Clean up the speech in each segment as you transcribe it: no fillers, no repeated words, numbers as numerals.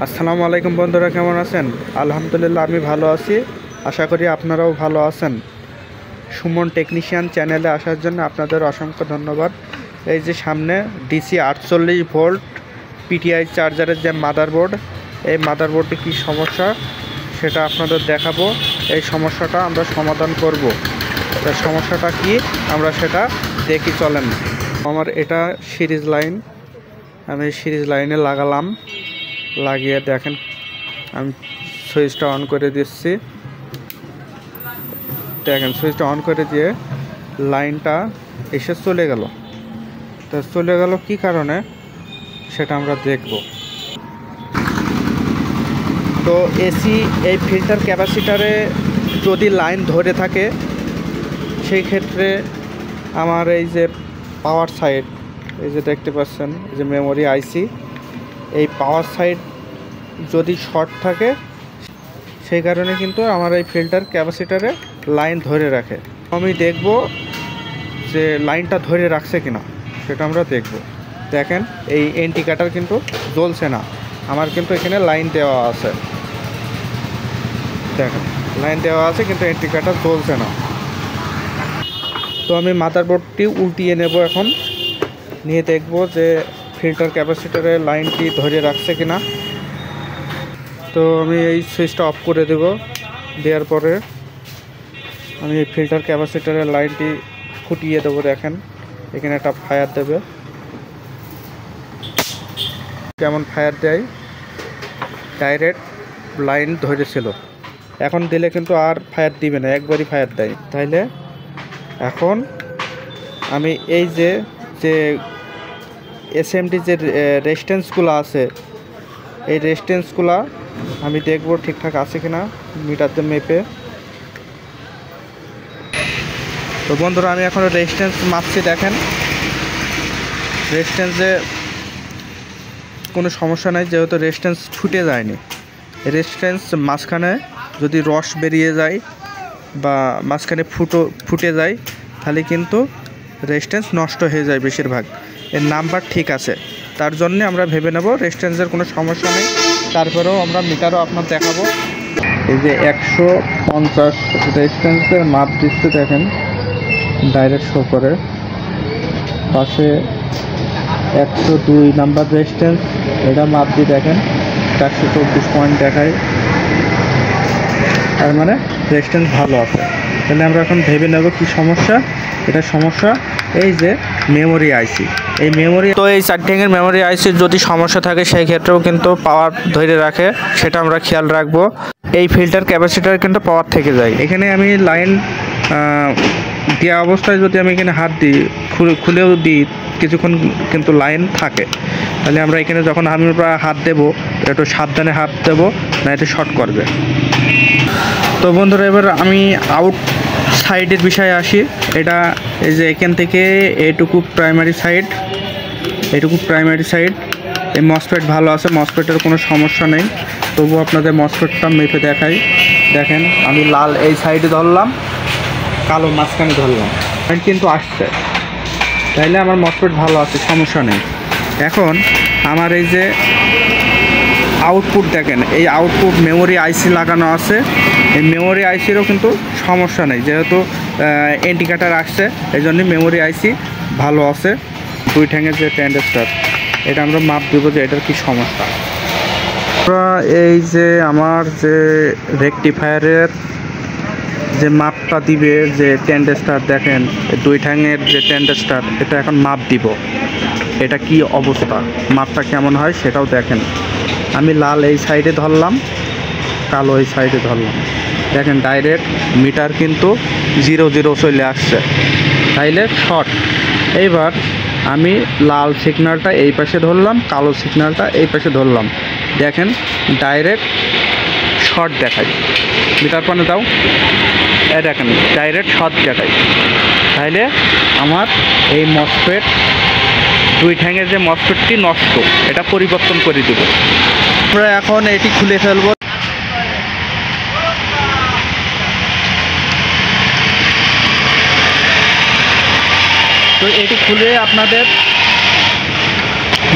আসসালামু আলাইকুম বন্ধুরা, কেমন আছেন? আলহামদুলিল্লাহ আমি ভালো আছি। আশা করি আপনারাও ভালো আছেন। সুমন টেকনিশিয়ান চ্যানেলে আসার জন্য আপনাদের অসংখ্য ধন্যবাদ। এই যে সামনে ডিসি 48 ভোল্ট পিটিআই চার্জারের যে মাদারবোর্ড, এই মাদারবোর্ডে কী সমস্যা সেটা আপনাদের দেখাবো। এই সমস্যাটা আমরা সমাধান করব। সমস্যাটা কি আমরা সেটা দেখি, চলেন। আমার এটা সিরিজ লাইন, আমি সিরিজ লাইনে লাগালাম। লাগিয়ে দেখেন, আমি সুইচটা অন করে দিচ্ছি। দেখেন সুইচটা অন করে দিয়ে লাইনটা এসে চলে গেল। তো চলে গেল কি কারণে সেটা আমরা দেখব। তো এসি এই ফিল্টার ক্যাপাসিটারে যদি লাইন ধরে থাকে সেই ক্ষেত্রে আমার এই যে পাওয়ার সাইড, এই যে দেখতে পাচ্ছেন এই যে মেমোরি আইসি, এই পাওয়ার সাইড যদি শর্ট থাকে সেই কারণে কিন্তু আমার এই ফিল্টার ক্যাপাসিটারে লাইন ধরে রাখে। আমি দেখব যে লাইনটা ধরে রাখছে কিনা সেটা আমরা দেখব। দেখেন এই ইন্ডিকেটর কিন্তু জ্বলছে না, আমার কিন্তু এখানে লাইন দেওয়া আছে। দেখেন লাইন দেওয়া আছে কিন্তু ইন্ডিকেটর জ্বলছে না। তো আমি মাদারবোর্ডটি উল্টিয়ে নেব এখন, নিয়ে দেখব যে ফিল্টার ক্যাপাসিটারে লাইনটি ধরে রাখছে কিনা। তো আমি এই সুইচটা অফ করে দেব। দেওয়ার পরে আমি এই ফিল্টার ক্যাপাসিটারের লাইনটি ফুটিয়ে দেবো। দেখেন এখানে একটা ফায়ার দেবে, কেমন ফায়ার দেয়, ডাইরেক্ট লাইন ধরেছিল। এখন দিলে কিন্তু আর ফায়ার দিবে না, একবারই ফায়ার দেয়। তাইলে এখন আমি এই যে এসএমডি যে রেজিস্ট্যান্সগুলো আছে, এই রেজিস্ট্যান্সগুলো আমি দেখব ঠিকঠাক আছে কিনা মিটার দিয়ে মেপে। তো বন্ধুরা আমি এখন রেজিস্ট্যান্স মাপছি। দেখেন রেজিস্ট্যান্সে কোনো সমস্যা নাই, যেহেতু রেজিস্ট্যান্স ছুটে যায়নি। রেজিস্ট্যান্স মাঝখানে যদি রস বেরিয়ে যায় বা মাঝখানে ফুটে যায় তাহলে কিন্তু রেজিস্ট্যান্স নষ্ট হয়ে যায় বেশিরভাগ। এর নাম্বার ঠিক আছে, তার জন্যে আমরা ভেবে নেব রেজিস্ট্যান্সের কোনো সমস্যা নেই। তারপরেও আমরা মিটারও আপনার দেখাবো। এই যে 150 রেজিস্ট্যান্সের মাপ দিচ্ছে, দেখেন ডাইরেক্ট শো করে। পাশে 102 নাম্বার রেজিস্ট্যান্স, এটা মাপ দিয়ে দেখেন 424 পয়েন্ট দেখায়, তার মানে রেজিস্ট্যান্স ভালো আছে। তাহলে আমরা এখন ভেবে নেব কি সমস্যা। এটা সমস্যা এই যে মেমোরি আইসি, এই মেমোরি। তো এই 4 ট্যাঙ্কের মেমোরি আইসির যদি সমস্যা থাকে সেই ক্ষেত্রেও কিন্তু পাওয়ার ধরে রাখে, সেটা আমরা খেয়াল রাখবো। এই ফিল্টার ক্যাপাসিটার কিন্তু পাওয়ার থেকে যায়। এখানে আমি লাইন দেওয়া অবস্থায় যদি আমি এখানে হাত দিই, খুলেও দিই কিছুক্ষণ কিন্তু লাইন থাকে। তাহলে আমরা এখানে যখন আমি হাত দেবো একটু সাবধানে হাত দেবো, না এটা শর্ট করবে। তো বন্ধুরা এবার আমি আউট সাইডের বিষয়ে আসি। এটা এই যে এখান থেকে এইটুকু প্রাইমারি সাইড, এইটুকু প্রাইমারি সাইড। এই মসফেট ভালো আছে, মসফেটের কোনো সমস্যা নেই। তবুও আপনাদের মসফেটটা মেপে দেখাই। দেখেন আমি লাল এই সাইডে ধরলাম, কালো মাঝখানে ধরলাম, কিন্তু আসছে। তাইলে আমার মসফেট ভালো আছে, সমস্যা নেই। এখন আমার এই যে আউটপুট দেখেন, এই আউটপুট মেমোরি আইসি লাগানো আছে। এই মেমোরি আইসিরও কিন্তু সমস্যা নেই, যেহেতু ইন্ডিকেটর আসছে এই জন্য মেমোরি আইসি ভালো আছে। 2 ঠ্যাঙের যে ট্রানজিস্টর, এটা আমরা মাপ দেবো যে এটার কি সমস্যা। এই যে আমার যে রেকটিফায়ারের যে মাপটা দিবে যে ট্রানজিস্টর, দেখেন 2 ঠ্যাঙের যে ট্রানজিস্টর, এটা এখন মাপ দিব। এটা কি অবস্থা, মাপটা কেমন হয় সেটাও দেখেন। আমি লাল এই সাইডে ধরলাম, কালো এই সাইডে ধরলাম। দেখেন ডাইরেক্ট মিটার কিন্তু 0 চলে আসছে, তাইলে শর্ট। এইবার আমি লাল সিগন্যালটা এই পাশে ধরলাম, কালো সিগন্যালটা এই পাশে ধরলাম। দেখেন ডাইরেক্ট শর্ট দেখায়। মিটার পানে দাও, এই দেখেন ডাইরেক্ট শর্ট দেখায়। তাইলে আমার এই মসফেট 2 ঠ্যাঙের যে মসফেটটি নষ্ট, এটা পরিবর্তন করে দেব। আমরা এখন এটি খুলে ফেলব। তো এটি খুলে আপনাদের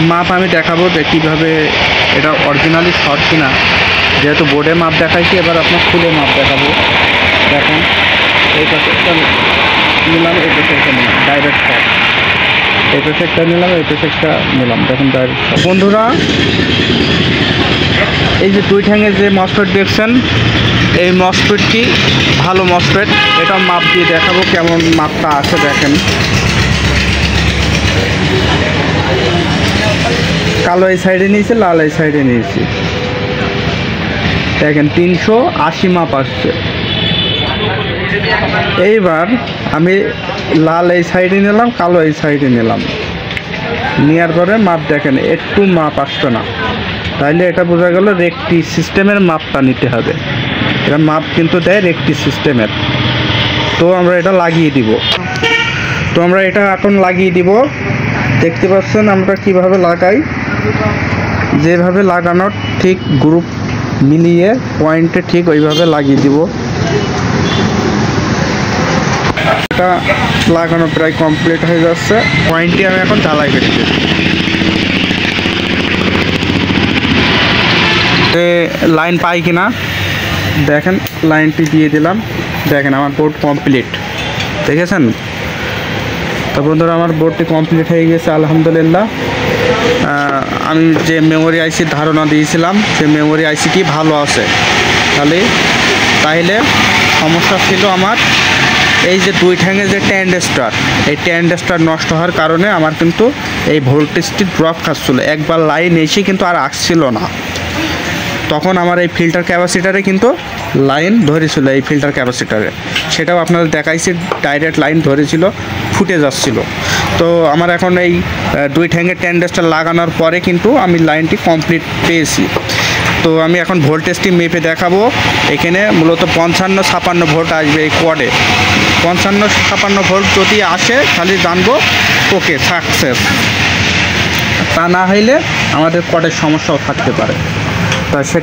মাপ আমি দেখাবো যে কীভাবে এটা অরিজিনালি শর্ট কিনা। যেহেতু বোর্ডে মাপ দেখাইছি, এবার আপনার খুলে মাপ দেখাবো। দেখেন এই পাশে একটা নিলাম, এই পাশে একটা নিলাম, ডাইরেক্ট শর্ট। এই পাশে একটা নিলাম, এই পাশে একটা নিলাম, দেখেন ডাইরেক্ট শর্ট। বন্ধুরা, এই যে 2 ঠ্যাঙের যে মসফেট দেখছেন, এই মসফেটটি ভালো মসফেট। এটা মাপ দিয়ে দেখাবো কেমন মাপটা আছে। দেখেন কালো এই সাইডে নিয়েছি, লাল এই সাইডে নিয়েছি। দেখেন 380 মাপ আসছে। এইবার আমি লাল এই সাইডে নিলাম, কালো এই সাইডে নিলাম, নেওয়ার পরে মাপ দেখেন একটু মাপ আসবে না, তাইলে এটা বোঝা গেল রেক্টি সিস্টেমের মাপটা নিতে হবে। এটা মাপ কিন্তু দেয় রেক্টি সিস্টেমের। তো আমরা এটা লাগিয়ে দিব। এখন লাগিয়ে দিব। দেখতে পাচ্ছেন আমরা কিভাবে লাগাই। যেভাবে লাগানোর ঠিক গ্রুপ মিলিয়ে পয়েন্টে ঠিক ওইভাবে লাগিয়ে দিব। এটা লাগানো প্রায় কমপ্লিট হয়ে যাচ্ছে। পয়েন্টটি আমি এখন ঢালাই করে দিই। লাইন পাই কিনা দেখেন, লাইনটি দিয়ে দিলাম। দেখেন আমার বোর্ড কমপ্লিট, দেখেছেন তো বন্ধুরা, আমার বোর্ডটি কমপ্লিট হয়ে গেছে আলহামদুলিল্লাহ। আমি যে মেমোরি আইসির ধারণা দিয়েছিলাম, সে মেমোরি আইসিটি ভালো আছে। তাইলে সমস্যা ছিল আমার এই যে 2 ঠ্যাঙে যে ট্যান্ডেস্টার, এই ট্যান্ডেস্টার নষ্ট হওয়ার কারণে আমার কিন্তু এই ভোল্টেজটি ড্রপ খাচ্ছিল। একবার লাইন এসে কিন্তু আর আসছিল না। তখন আমার এই ফিল্টার ক্যাপাসিটারে কিন্তু লাইন ধরেছিল, এই ফিল্টার ক্যাপাসিটারে, সেটাও আপনাদের দেখাইছি, ডাইরেক্ট লাইন ধরেছিল, ফুটে যাচ্ছিল। তো আমার এখন এই 2 ঠ্যাঙের ট্যান্ডেস্টার লাগানোর পরে কিন্তু আমি লাইনটি কমপ্লিট পেয়েছি। তো আমি এখন ভোল্টেজটি মেপে দেখাবো। এখানে মূলত 55-56 ভোল্ট আসবে এই কোয়াডে। 55-56 ভোল্ট যদি আসে তাহলে জানবো ওকে সাকসেস। তা না হইলে আমাদের কোয়াডের সমস্যাও থাকতে পারে। তা সে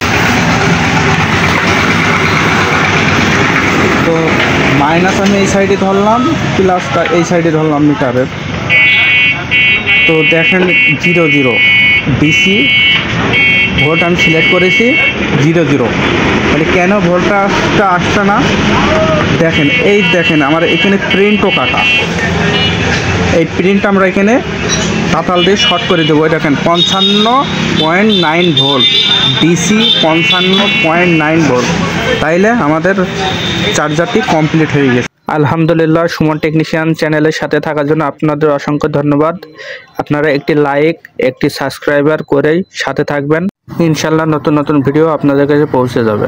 তো মাইনাস আমি এই সাইডে ধরলাম, প্লাসটা এই সাইডে ধরলাম মিটারের। তো দেখেন 00 ডিসি ভোল্ট আমি সিলেক্ট করেছি 00। তাহলে কেন ভোল্টটা আসছে না? দেখেন এই দেখেন আমার এখানে প্রিন্টও কাটা। এই প্রিন্ট আমরা এখানে তাতাল দিয়ে শর্ট করে দেবো। দেখেন 55.9 ভোল্ট ডিসি, 55.9 ভোল্ট। তাইলে আমাদের চার্জারটি কমপ্লিট হয়ে গেছে। আলহামদুলিল্লাহ, সুমন টেকনিশিয়ান চ্যানেলের সাথে থাকার জন্য আপনাদের অসংখ্য ধন্যবাদ। আপনারা একটি লাইক, একটি সাবস্ক্রাইবার করেই সাথে থাকবেন। ইনশাল্লাহ নতুন নতুন ভিডিও আপনাদের কাছে পৌঁছে যাবে।